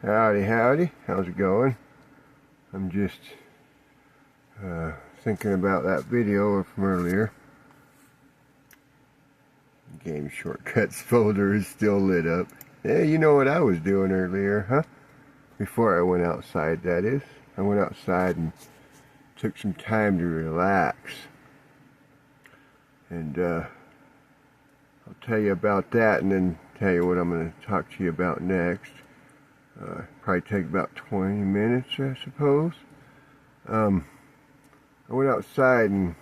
Howdy, howdy. How's it going? I'm just thinking about that video from earlier. Game shortcuts folder is still lit up. Yeah, you know what I was doing earlier, huh? Before I went outside, that is. I went outside and took some time to relax. And I'll tell you about that and then tell you what I'm going to talk to you about next. Probably take about 20 minutes, I suppose. I went outside and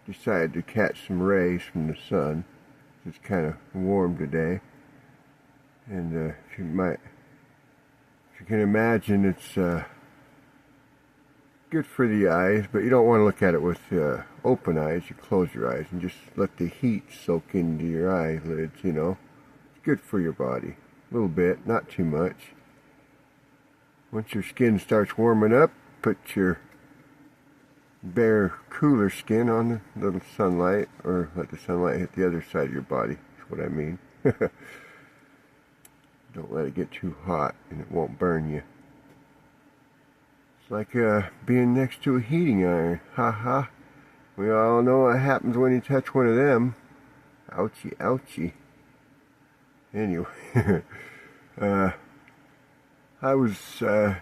decided to catch some rays from the sun. It's kind of warm today. And if you can imagine, it's good for the eyes, but you don't want to look at it with open eyes. You close your eyes and just let the heat soak into your eyelids, you know. It's good for your body. A little bit, not too much. Once your skin starts warming up, put your bare, cooler skin on the little sunlight, or let the sunlight hit the other side of your body. That's what I mean. Don't let it get too hot and it won't burn you. It's like being next to a heating iron. Ha ha. We all know what happens when you touch one of them. Ouchie, ouchie. Anyway, I was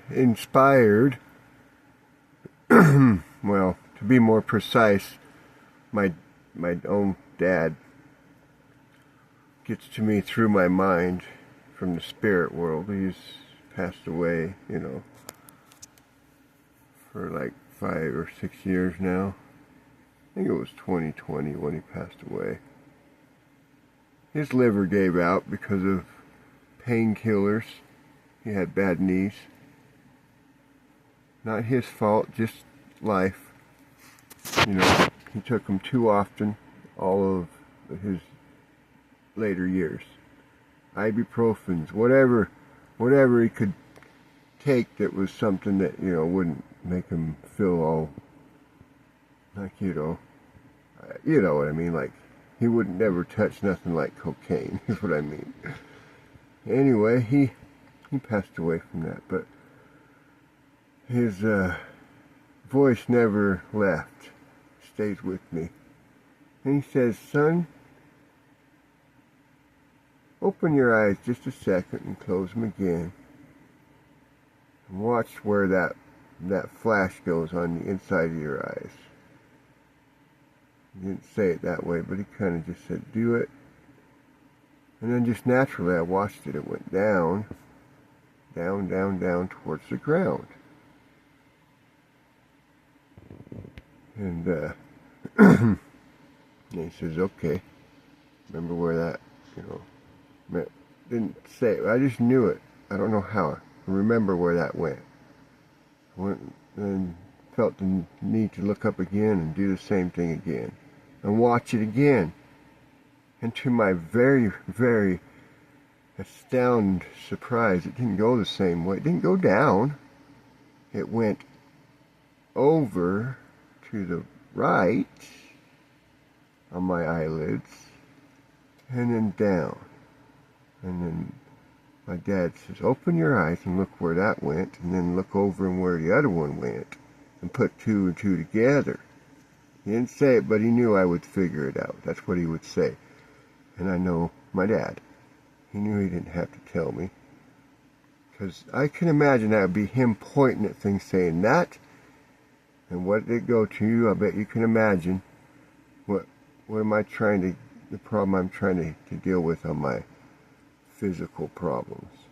inspired, well, to be more precise, my own dad gets to me through my mind from the spirit world. He's passed away, you know, for like 5 or 6 years now. I think it was 2020 when he passed away. His liver gave out because of painkillers. He had bad knees. Not his fault, just life. You know, he took them too often all of his later years. Ibuprofens, whatever he could take that was something that, you know, wouldn't make him feel all like, you know what I mean, like he wouldn't never touch nothing like cocaine, is what I mean. Anyway, he passed away from that, but his voice never left, stays with me. And he says, "Son, open your eyes just a second and close them again. And watch where that flash goes on the inside of your eyes." He didn't say it that way, but he kind of just said, "Do it." And then just naturally I watched it. It went down, down, down, down towards the ground. And and he says, "Okay, remember where that, you know," didn't say it. I just knew it. I don't know how. I remember where that went. I went and felt the need to look up again and do the same thing again. And watch it again. And to my very, very astounded surprise, it didn't go the same way. It didn't go down. It went over to the right on my eyelids, and then down. And then my dad says, "Open your eyes and look where that went, and then look over and where the other one went, and put 2 and 2 together." He didn't say it, but he knew I would figure it out. That's what he would say. And I know my dad. He knew he didn't have to tell me. Because I can imagine that would be him pointing at things saying that. And what did it go to? I bet you can imagine what am I trying to, the problem I'm trying to deal with on my physical problems.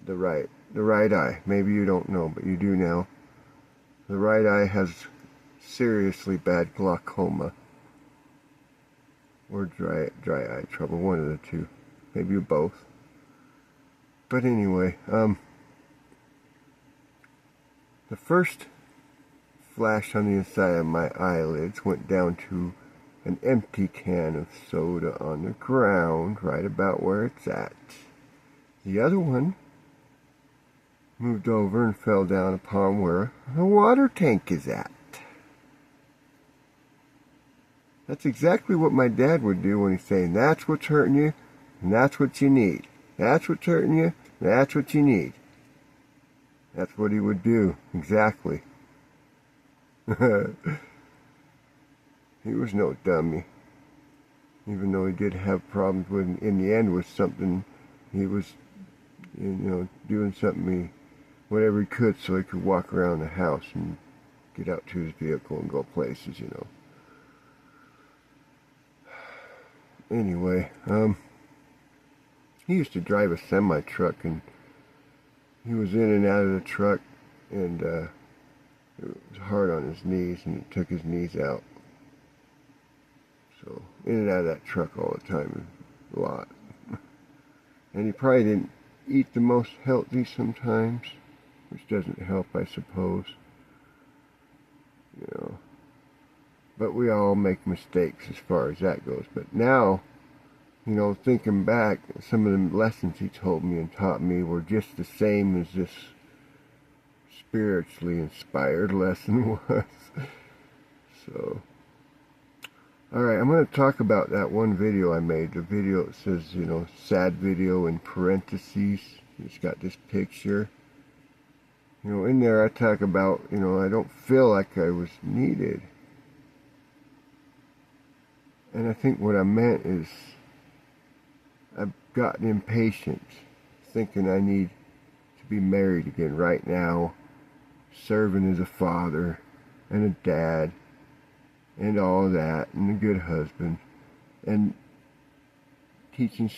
The right eye. Eye. Maybe you don't know, but you do now. The right eye has seriously bad glaucoma. Or dry eye trouble, one of the two. Maybe both. But anyway, the first flash on the inside of my eyelids went down to an empty can of soda on the ground, right about where it's at. The other one moved over and fell down upon where the water tank is at. That's exactly what my dad would do when he's saying, "That's what's hurting you, and that's what you need. That's what's hurting you, and that's what you need." That's what he would do, exactly. He was no dummy. Even though he did have problems with, in the end, with something, he was, doing something, whatever he could so he could walk around the house and get out to his vehicle and go places. Anyway, he used to drive a semi-truck, and he was in and out of the truck, and it was hard on his knees, and it took his knees out. So, in and out of that truck all the time, a lot. And he probably didn't eat the most healthy sometimes, which doesn't help, I suppose. But we all make mistakes as far as that goes. But now, thinking back, some of the lessons he told me and taught me were just the same as this spiritually inspired lesson was. So, alright, I'm going to talk about that one video I made. The video, it says, sad video in parentheses. It's got this picture. In there I talk about, I don't feel like I was needed. And I think what I meant is I've gotten impatient, thinking I need to be married again right now, serving as a father and a dad and all that, and a good husband, and teaching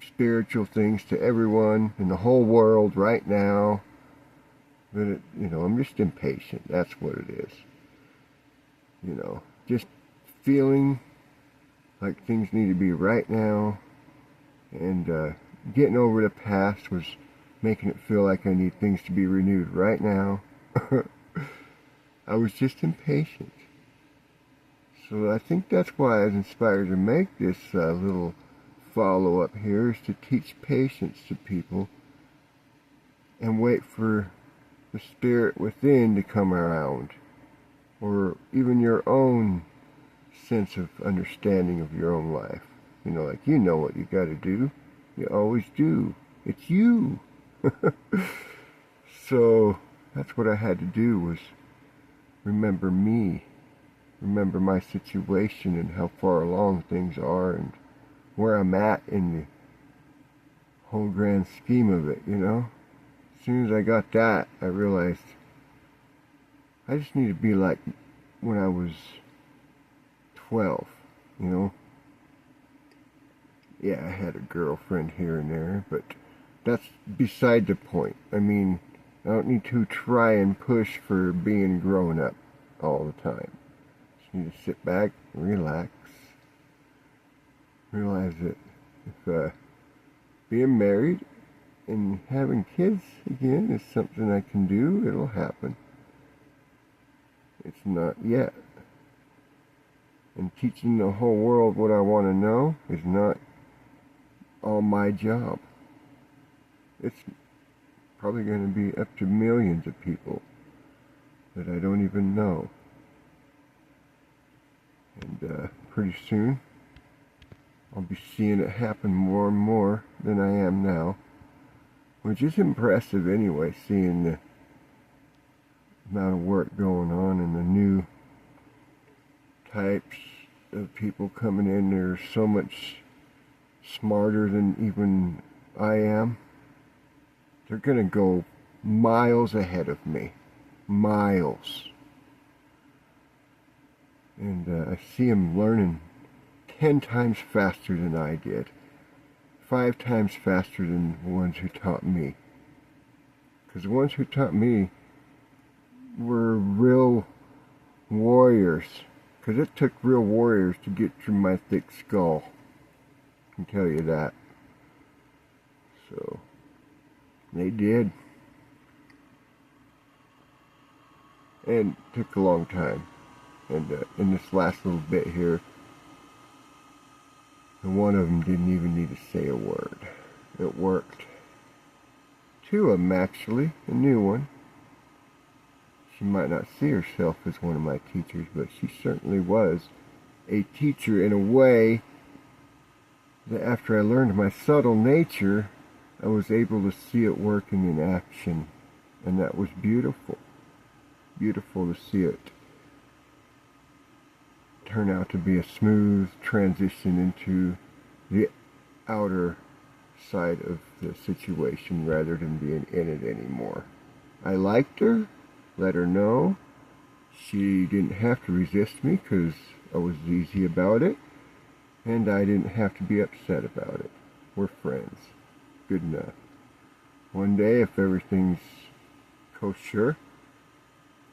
spiritual things to everyone in the whole world right now. But, I'm just impatient. That's what it is. Just feeling like things need to be right now, and getting over the past was making it feel like I need things to be renewed right now. I was just impatient. So I think that's why I was inspired to make this little follow-up here, is to teach patience to people and wait for the spirit within to come around, or even your own sense of understanding of your own life. Like what you got to do. You always do. It's you. So that's what I had to do, was remember me. Remember my situation and how far along things are and where I'm at in the whole grand scheme of it, As soon as I got that, I realized I just need to be like when I was 12, Yeah, I had a girlfriend here and there, but that's beside the point. I mean, I don't need to try and push for being grown up all the time. Just need to sit back, relax, realize that if being married and having kids again is something I can do, it'll happen. It's not yet. And teaching the whole world what I want to know is not all my job. It's probably going to be up to millions of people that I don't even know. And pretty soon, I'll be seeing it happen more and more than I am now, which is impressive anyway, seeing the amount of work going on and the new types of people coming in. They're so much smarter than even I am. They're going to go miles ahead of me. Miles. And I see them learning 10 times faster than I did. 5 times faster than the ones who taught me. Because the ones who taught me were real warriors. Because it took real warriors to get through my thick skull. I can tell you that. So, they did. And it took a long time. And in this last little bit here, one of them didn't even need to say a word. It worked. 2 of them, actually. A new one. She might not see herself as one of my teachers, but she certainly was a teacher in a way that after I learned my subtle nature, I was able to see it working in action And that was beautiful. Beautiful to see it turn out to be a smooth transition into the outer side of the situation rather than being in it anymore. I liked her, let her know. She didn't have to resist me because I was easy about it, and I didn't have to be upset about it. We're friends. Good enough. One day, if everything's kosher,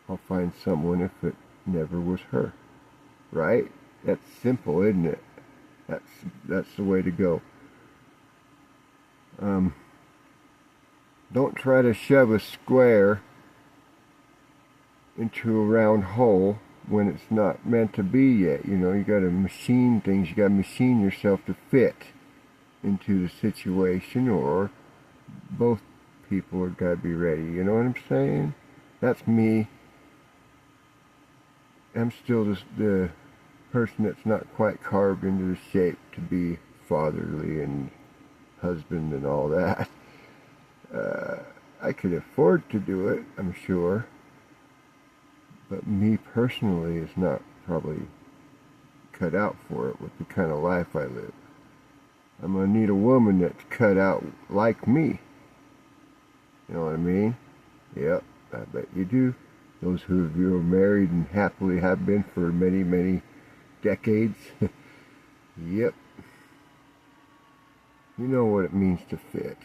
I'll find someone if it never was her. Right? That's simple, isn't it? That's the way to go. Don't try to shove a square into a round hole when it's not meant to be yet. You know, you gotta machine things. You gotta machine yourself to fit into the situation, or both people have gotta be ready. You know what I'm saying? That's me. I'm still the person that's not quite carved into the shape to be fatherly and husband and all that. I could afford to do it, I'm sure, but me personally is not probably cut out for it with the kind of life I live. I'm gonna need a woman that's cut out like me. You know what I mean? Yep, I bet you do. Those who are married and happily have been for many, many decades. Yep. You know what it means to fit.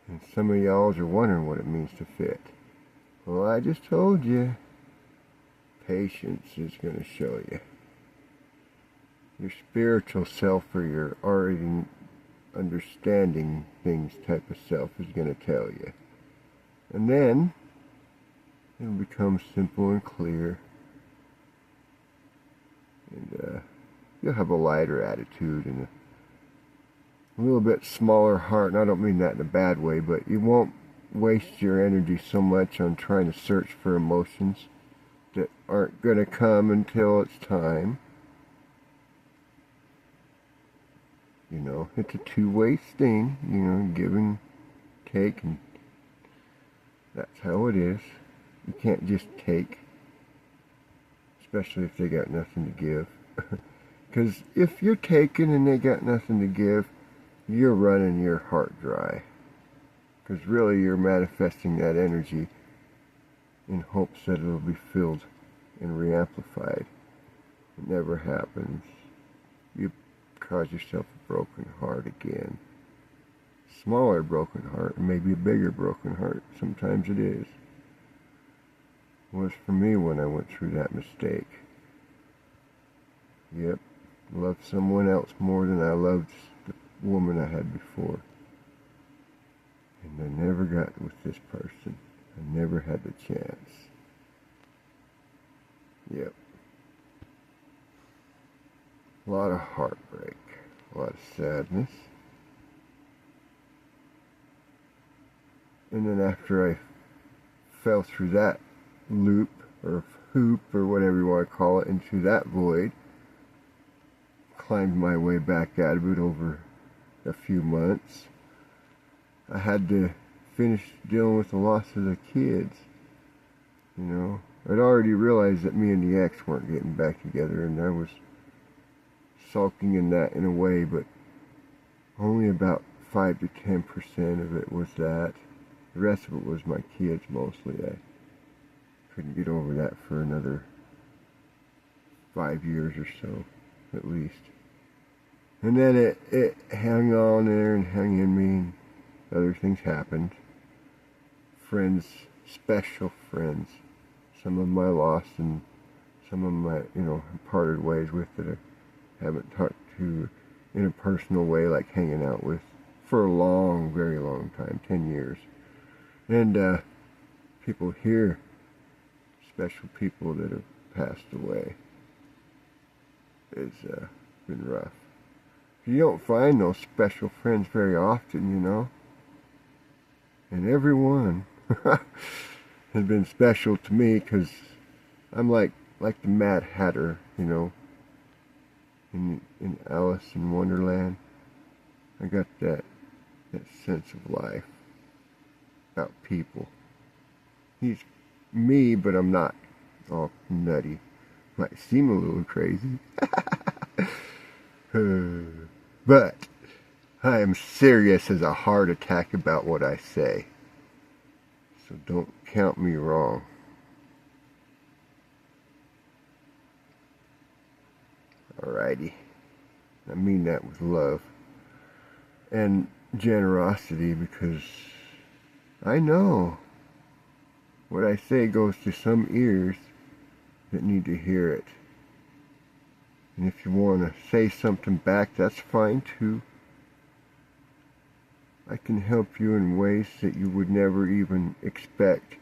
And some of y'all are wondering what it means to fit. Well, I just told you. Patience is going to show you. Your spiritual self, or your already understanding things type of self, is going to tell you. And then it'll become simple and clear. And you'll have a lighter attitude and a little bit smaller heart. And I don't mean that in a bad way, but you won't waste your energy so much on trying to search for emotions that aren't going to come until it's time. You know, it's a two-way thing, you know, give and take, and that's how it is. You can't just take, especially if they got nothing to give. Because if you're taking and they got nothing to give, you're running your heart dry. Because really you're manifesting that energy in hopes that it'll be filled and re-amplified. It never happens. You cause yourself a broken heart again. Smaller broken heart, maybe a bigger broken heart. Sometimes it is. It was for me when I went through that mistake. Yep. Loved someone else more than I loved the woman I had before. And I never got with this person. I never had the chance. Yep. A lot of heartbreak. A lot of sadness. And then after I fell through that loop, or hoop, or whatever you want to call it, into that void, climbed my way back out of it over a few months. I had to finish dealing with the loss of the kids. You know, I'd already realized that me and the ex weren't getting back together, and I was sulking in that in a way, but only about 5 to 10% of it was that. The rest of it was my kids mostly. I couldn't get over that for another 5 years or so, at least. And then it hung on there and hung in me, and other things happened. Friends, special friends. Some of them I lost, and some of them I, parted ways with that I haven't talked to in a personal way, like hanging out with, for a long, very long time, 10 years. And people here, special people that have passed away, it's been rough. You don't find those special friends very often, you know. And everyone has been special to me, because I'm like the Mad Hatter, you know, in Alice in Wonderland. I got that sense of life. about people. He's me, but I'm not all nutty. Might seem a little crazy. But I am serious as a heart attack about what I say. So don't count me wrong. Alrighty. I mean that with love and generosity, because I know what I say goes to some ears that need to hear it. And if you want to say something back, that's fine too. I can help you in ways that you would never even expect,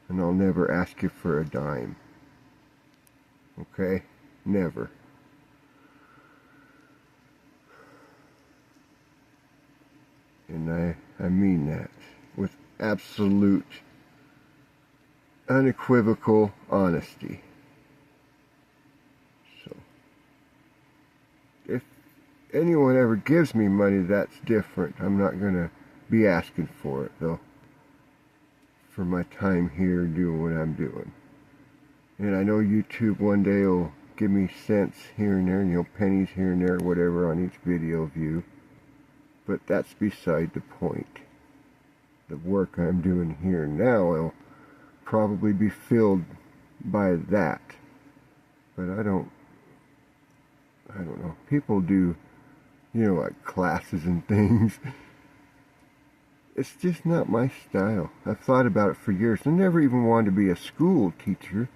and I'll never ask you for a dime. Okay? Never. And I mean that with absolute, unequivocal honesty. So, if anyone ever gives me money, that's different. I'm not going to be asking for it, though, for my time here doing what I'm doing. And I know YouTube one day will give me cents here and there, pennies here and there, whatever, on each video view. But that's beside the point. The work I'm doing here now will probably be filled by that. But I don't know. People do, like classes and things. It's just not my style. I've thought about it for years. I never even wanted to be a school teacher.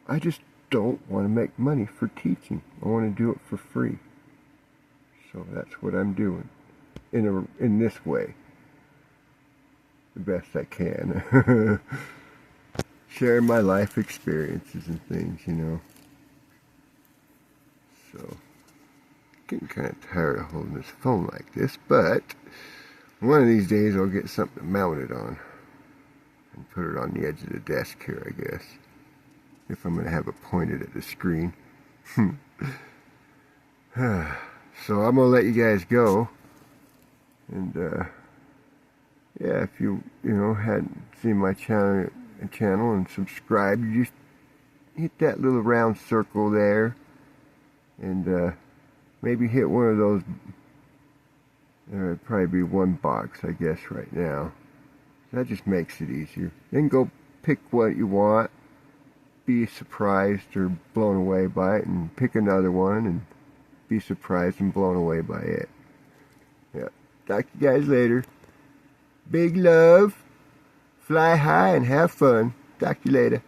I just don't want to make money for teaching. I want to do it for free. So that's what I'm doing in this way, the best I can. Sharing my life experiences and things, So, getting kind of tired of holding this phone like this, but one of these days I'll get something to mount it on and put it on the edge of the desk here, I guess, if I'm going to have it pointed at the screen. So I'm going to let you guys go. And, yeah, if you hadn't seen my channel and subscribed, you just hit that little round circle there. And, maybe hit one of those. There'd probably be one box, I guess, right now. That just makes it easier. Then go pick what you want. Be surprised or blown away by it, and pick another one and be surprised and blown away by it. Yeah. Talk to you guys later. Big love. Fly high and have fun. Talk to you later.